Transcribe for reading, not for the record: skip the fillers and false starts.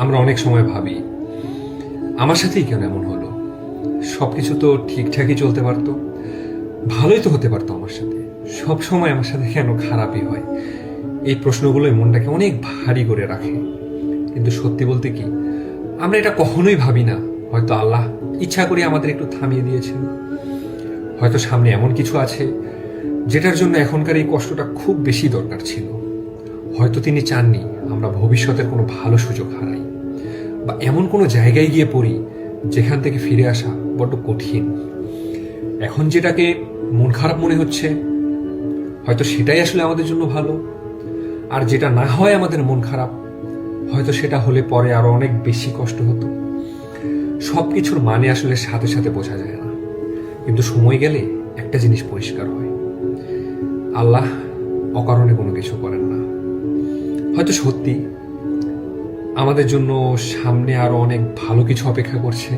আমরা অনেক সময় ভাবি আমার সাথেই কেন এমন হলো, সবকিছু তো ঠিকঠাকই চলতে পারতো, ভালোই তো হতে পারতো আমার সাথে, সব সময় আমার সাথে কেন খারাপই হয়। এই প্রশ্নগুলোই মনটাকে অনেক ভারী করে রাখে। কিন্তু সত্যি বলতে কি, আমরা এটা কখনোই ভাবি না হয়তো আল্লাহ ইচ্ছা করে আমাদের একটু থামিয়ে দিয়েছেন। হয়তো সামনে এমন কিছু আছে যেটার জন্য এখনকার এই কষ্টটা খুব বেশি দরকার ছিল। হয়তো তিনি চাননি আমরা ভবিষ্যতের কোনো ভালো সুযোগ হারাই, বা এমন কোনো জায়গায় গিয়ে পড়ি যেখান থেকে ফিরে আসা বড্ড কঠিন। এখন যেটাকে মন খারাপ মনে হচ্ছে হয়তো সেটাই আসলে আমাদের জন্য ভালো। আর যেটা না হয় আমাদের মন খারাপ, হয়তো সেটা হলে পরে আরো অনেক বেশি কষ্ট হতো। সবকিছুর মানে আসলে সাথে সাথে বোঝা যায় না, কিন্তু সময় গেলে একটা জিনিস পরিষ্কার হয়, আল্লাহ অকারণে কোনো কিছু করেন না। হয়তো সত্যি আমাদের জন্য সামনে আরো অনেক ভালো কিছু অপেক্ষা করছে।